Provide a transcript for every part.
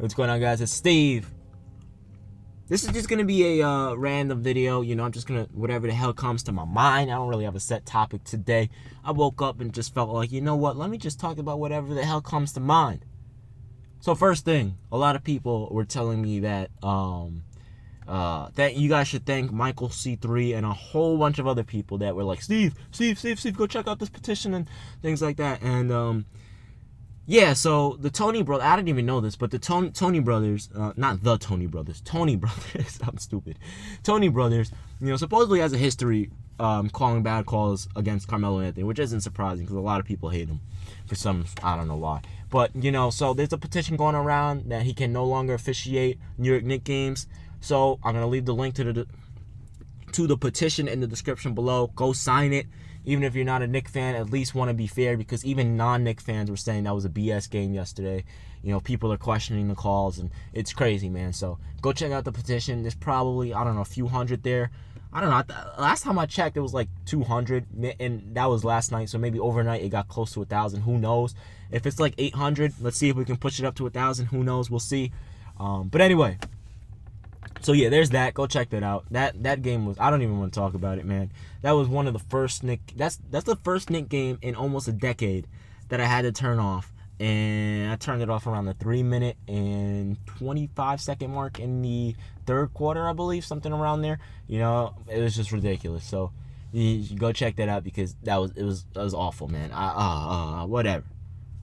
What's going on, guys? It's Steve. This is just going to be a random video. You know, I'm just going to, whatever the hell comes to my mind. I don't really have a set topic today. I woke up and just felt like, you know what? Let me just talk about whatever the hell comes to mind. So first thing, a lot of people were telling me that that you guys should thank Michael C3 and a whole bunch of other people that were like, Steve, go check out this petition and things like that. And yeah, so the Tony brothers, I didn't even know this, but the Tony brothers, not the Tony brothers, Tony brothers, I'm stupid. Tony brothers, you know, supposedly has a history calling bad calls against Carmelo Anthony, which isn't surprising because a lot of people hate him for some, I don't know why. But, you know, so there's a petition going around that he can no longer officiate New York Knicks games. So I'm going to leave the link to the petition in the description below. Go sign it. Even if you're not a Knicks fan, at least want to be fair, because even non-Knicks fans were saying that was a BS game yesterday. You know, people are questioning the calls, and it's crazy, man. So go check out the petition. There's probably, I don't know, a few hundred there. I don't know. Last time I checked, it was like 200, and that was last night. So maybe overnight it got close to 1,000. Who knows? If it's like 800, let's see if we can push it up to 1,000. Who knows? We'll see. But anyway. So yeah, there's that. Go check that out. That game was, I don't even want to talk about it, man. That was one of the first Knicks. That's the first Knicks game in almost a decade that I had to turn off, and I turned it off around the 3-minute and 25-second mark in the third quarter, I believe, something around there. You know, it was just ridiculous. So you should go check that out because that was awful, man. Whatever.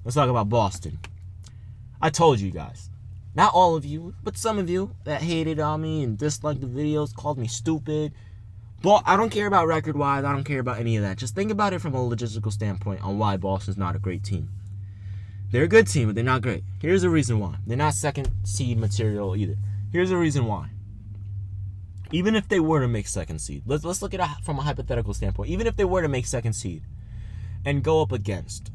Let's talk about Boston. I told you guys. Not all of you, but some of you that hated on me and disliked the videos, called me stupid. But I don't care about record-wise. I don't care about any of that. Just think about it from a logistical standpoint on why Boston's not a great team. They're a good team, but they're not great. Here's the reason why. They're not second seed material either. Here's the reason why. Even if they were to make second seed, let's look at it from a hypothetical standpoint. Even if they were to make second seed and go up against,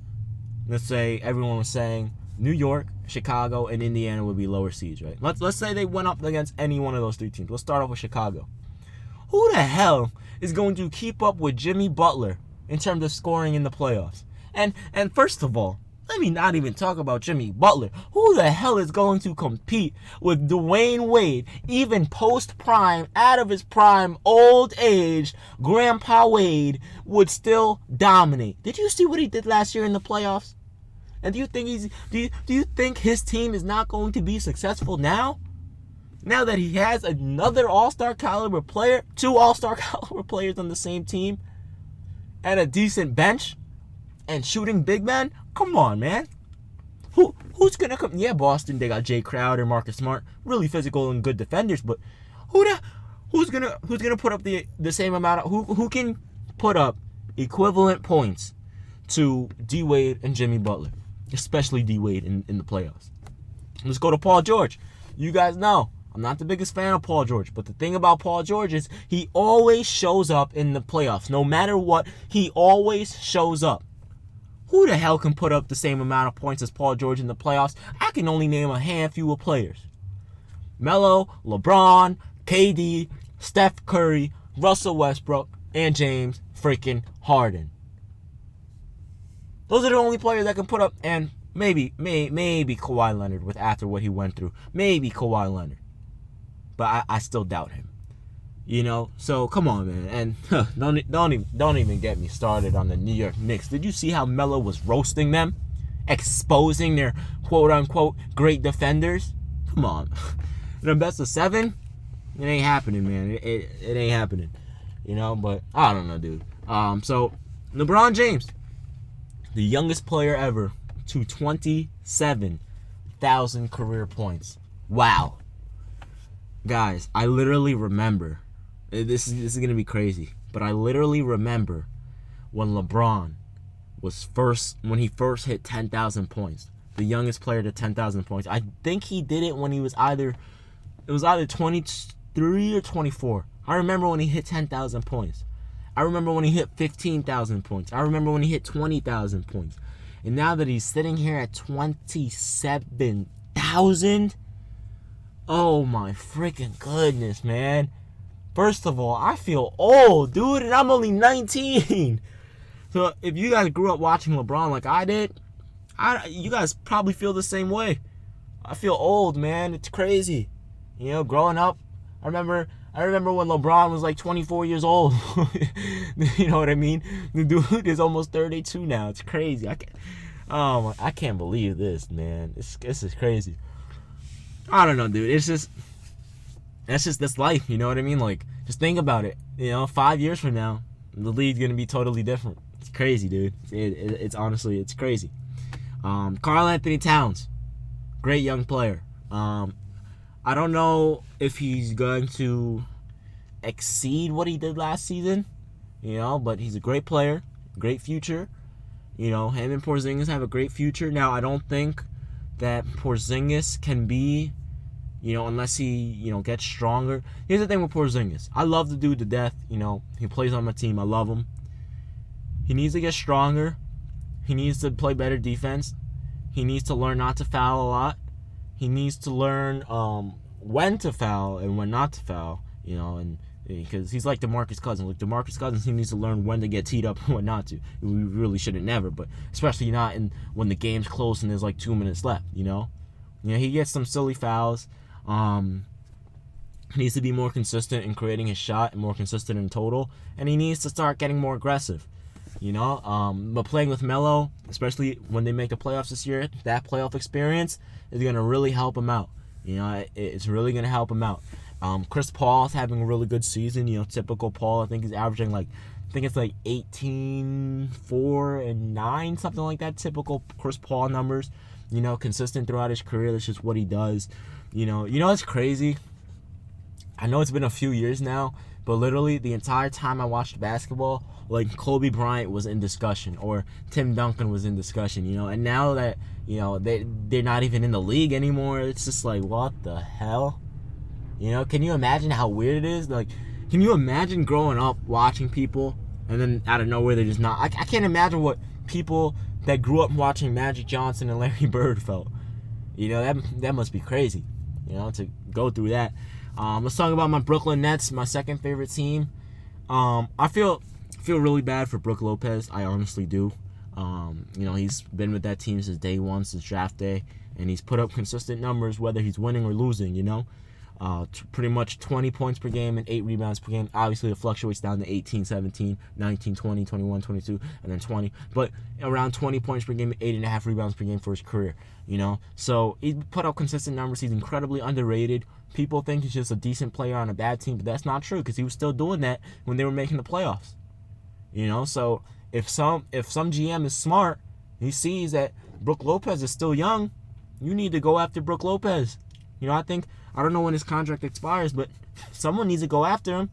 let's say everyone was saying New York, Chicago, and Indiana would be lower seeds, right? Let's say they went up against any one of those three teams. Let's start off with Chicago. Who the hell is going to keep up with Jimmy Butler in terms of scoring in the playoffs? And first of all, let me not even talk about Jimmy Butler. Who the hell is going to compete with Dwyane Wade, even post-prime, out of his prime, old age, Grandpa Wade would still dominate? Did you see what he did last year in the playoffs? And do you think his team is not going to be successful now? Now that he has another all-star caliber player, 2 all-star caliber players on the same team, and a decent bench, and shooting big men? Come on, man. Who's gonna come? Yeah, Boston, they got Jay Crowder, Marcus Smart, really physical and good defenders, but who's gonna put up the same amount of who can put up equivalent points to D Wade and Jimmy Butler? Especially D Wade in the playoffs. Let's go to Paul George. You guys know I'm not the biggest fan of Paul George, but the thing about Paul George is he always shows up in the playoffs. No matter what, he always shows up. Who the hell can put up the same amount of points as Paul George in the playoffs? I can only name a handful of players. Melo, LeBron, KD, Steph Curry, Russell Westbrook, and James freaking Harden. Those are the only players that can put up, and maybe Kawhi Leonard with after what he went through. Maybe Kawhi Leonard. But I still doubt him. You know, so come on, man. And don't even get me started on the New York Knicks. Did you see how Melo was roasting them? Exposing their quote-unquote great defenders? Come on. In a best of 7? It ain't happening, man. It ain't happening. You know, but I don't know, dude. So LeBron James, the youngest player ever to 27,000 career points. Wow. Guys, I literally remember, this is going to be crazy, but I literally remember when LeBron when he first hit 10,000 points. The youngest player to 10,000 points. I think he did it when he was either 23 or 24. I remember when he hit 10,000 points. I remember when he hit 15,000 points. I remember when he hit 20,000 points. And now that he's sitting here at 27,000, oh my freaking goodness, man. First of all, I feel old, dude, and I'm only 19. So if you guys grew up watching LeBron like I did, you guys probably feel the same way. I feel old, man. It's crazy. You know, growing up, I remember when LeBron was like 24 years old. You know what I mean? The dude is almost 32 now. It's crazy. I can't believe this, man. This is crazy. I don't know, dude. That's just this life. You know what I mean? Like, just think about it. You know, 5 years from now, the league's gonna be totally different. It's crazy, dude. It's honestly, it's crazy. Karl Anthony Towns, great young player. I don't know if he's going to exceed what he did last season, you know, but he's a great player, great future. You know, him and Porzingis have a great future. Now, I don't think that Porzingis can be, you know, unless he, you know, gets stronger. Here's the thing with Porzingis. I love the dude to death. You know, he plays on my team. I love him. He needs to get stronger. He needs to play better defense. He needs to learn not to foul a lot. He needs to learn when to foul and when not to foul, you know, and because he's like DeMarcus Cousins. Like DeMarcus Cousins, he needs to learn when to get teed up and when not to. We really shouldn't never, but especially not when the game's close and there's like 2 minutes left, you know. You know, he gets some silly fouls. He needs to be more consistent in creating his shot and more consistent in total, and he needs to start getting more aggressive. You know, but playing with Melo, especially when they make the playoffs this year, that playoff experience is going to really help him out. You know, it's really going to help him out. Chris Paul's having a really good season. You know, typical Paul. I think he's averaging I think it's 18, 4, and 9, something like that. Typical Chris Paul numbers. You know, consistent throughout his career. That's just what he does. You know, it's crazy. I know it's been a few years now, but literally the entire time I watched basketball, like Kobe Bryant was in discussion or Tim Duncan was in discussion, you know, and now that, you know, they're not even in the league anymore, it's just like, what the hell? You know, can you imagine how weird it is? Like, can you imagine growing up watching people and then out of nowhere they're just not? I can't imagine what people that grew up watching Magic Johnson and Larry Bird felt. You know, that must be crazy, you know, to go through that. Let's talk about my Brooklyn Nets, my second favorite team. I feel really bad for Brook Lopez. I honestly do. You know, he's been with that team since day one, since draft day, and he's put up consistent numbers whether he's winning or losing, you know. Pretty much 20 points per game and 8 rebounds per game. Obviously, it fluctuates down to 18, 17, 19, 20, 21, 22, and then 20. But around 20 points per game and 8.5 rebounds per game for his career, you know. So he put up consistent numbers. He's incredibly underrated. People think he's just a decent player on a bad team, but that's not true because he was still doing that when they were making the playoffs. You know, so if some GM is smart, he sees that Brook Lopez is still young, you need to go after Brook Lopez. You know, I don't know when his contract expires, but someone needs to go after him.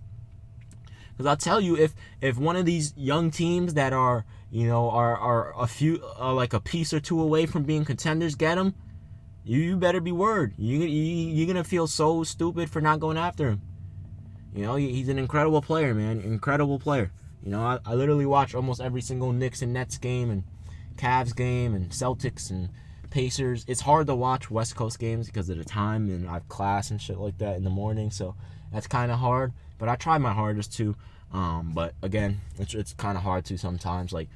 Because I'll tell you, if one of these young teams that are, you know, are a few, like a piece or two away from being contenders, get him, you better be worried. You're going to feel so stupid for not going after him. You know, he's an incredible player, man. Incredible player. You know, I literally watch almost every single Knicks and Nets game and Cavs game and Celtics and Pacers. It's hard to watch West Coast games because of the time, and I have class and shit like that in the morning, so that's kind of hard. But I try my hardest to. But again, it's kind of hard to sometimes. Like,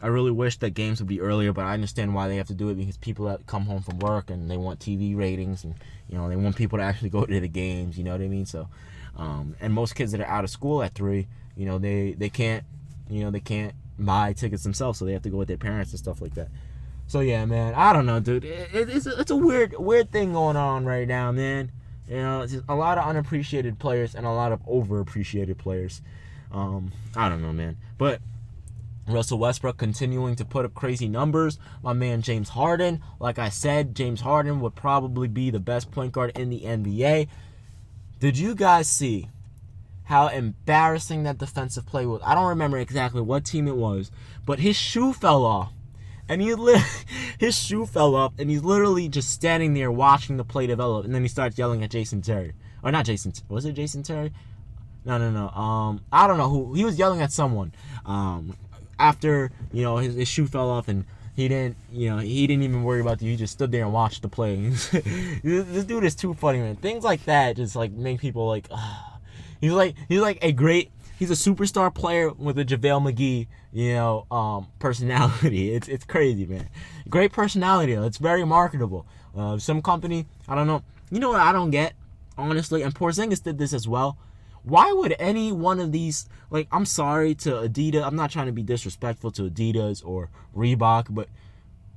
I really wish that games would be earlier, but I understand why they have to do it because people that come home from work and they want TV ratings, and you know, they want people to actually go to the games. You know what I mean? So, and most kids that are out of school at 3, you know, they can't, you know, they can't buy tickets themselves, so they have to go with their parents and stuff like that. So yeah, man, I don't know, dude. It's a weird thing going on right now, man. You know, it's just a lot of unappreciated players and a lot of overappreciated players. I don't know, man. But Russell Westbrook continuing to put up crazy numbers. My man James Harden, like I said, James Harden would probably be the best point guard in the NBA. Did you guys see how embarrassing that defensive play was? I don't remember exactly what team it was, but his shoe fell off. And his shoe fell off, and he's literally just standing there watching the play develop. And then he starts yelling at Jason Terry. Or not Jason. Was it Jason Terry? No. I don't know who. He was yelling at someone. After, you know, his shoe fell off, and he didn't even worry about it. He just stood there and watched the play. This dude is too funny, man. Things like that just like make people like. He's a superstar player with a JaVale McGee, you know, personality. It's crazy, man. Great personality, though. It's very marketable. Some company, I don't know. You know what I don't get, honestly, and Porzingis did this as well. Why would any one of these, like, I'm sorry to Adidas, I'm not trying to be disrespectful to Adidas or Reebok, but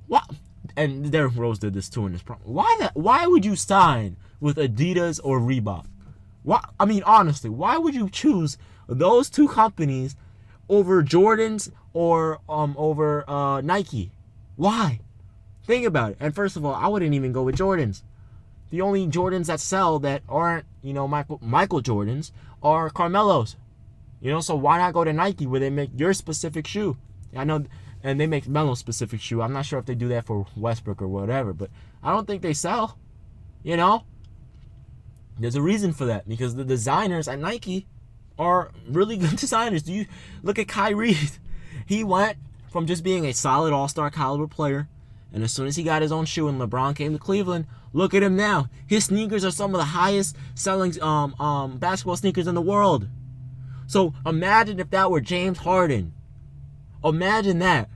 what? And Derrick Rose did this too in this problem. Why would you sign with Adidas or Reebok? Why? I mean, honestly, why would you choose those two companies over Jordans or over Nike? Why? Think about it. And first of all, I wouldn't even go with Jordans. The only Jordans that sell that aren't, Michael Jordans are Carmelo's. So why not go to Nike where they make your specific shoe? I know, and they make Melo's specific shoe. I'm not sure if they do that for Westbrook or whatever, but I don't think they sell. There's a reason for that, because the designers at Nike are really good designers. Do you look at Kyrie? He went from just being a solid all-star caliber player, and as soon as he got his own shoe and LeBron came to Cleveland, look at him now. His sneakers are some of the highest selling basketball sneakers in the world. So imagine if that were James Harden. Imagine that,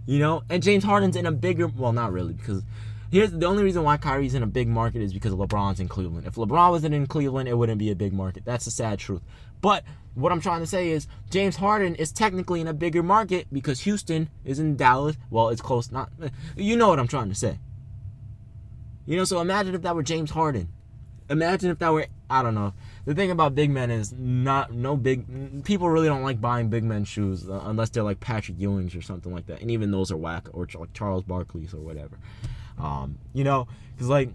And James Harden's in a bigger, well, not really, because here's the only reason why Kyrie's in a big market is because LeBron's in Cleveland. If LeBron wasn't in Cleveland, it wouldn't be a big market. That's the sad truth. But what I'm trying to say is James Harden is technically in a bigger market because Houston is in Dallas. Well, it's close. Not, you know what I'm trying to say. So imagine if that were James Harden. Imagine if that were, I don't know. The thing about big men is people really don't like buying big men shoes unless they're like Patrick Ewing's or something like that. And even those are whack, or like Charles Barkley's or whatever. Because like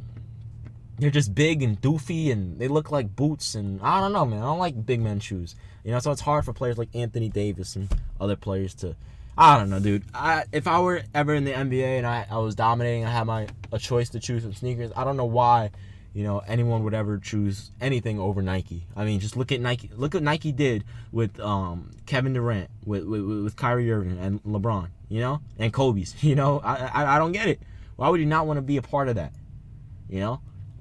they're just big and doofy and they look like boots, and I don't know, man. I don't like big men shoes. So it's hard for players like Anthony Davis and other players to, I don't know, dude. If I were ever in the NBA and I was dominating, I had a choice to choose some sneakers, I don't know why, anyone would ever choose anything over Nike. I mean, just look at Nike. Look what Nike did with Kevin Durant, with Kyrie Irving and LeBron, and Kobe's. I don't get it. Why would you not want to be a part of that?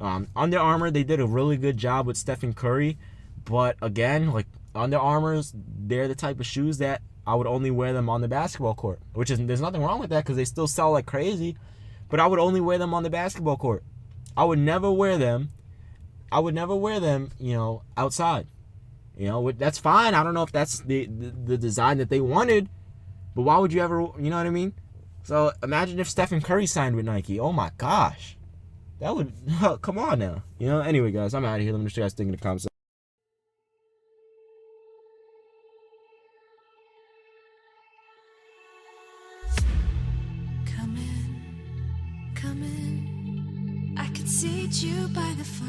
Under Armour, they did a really good job with Stephen Curry, but again, like Under Armour's, they're the type of shoes that I would only wear them on the basketball court, there's nothing wrong with that because they still sell like crazy, but I would only wear them on the basketball court. I would never wear them, outside. That's fine. I don't know if that's the design that they wanted, but why would you ever, you know what I mean? So imagine if Stephen Curry signed with Nike. Oh my gosh. That would, come on now. Anyway, guys, I'm out of here. Let me know what you guys think in the comments. Come in, I could seat you by the fire.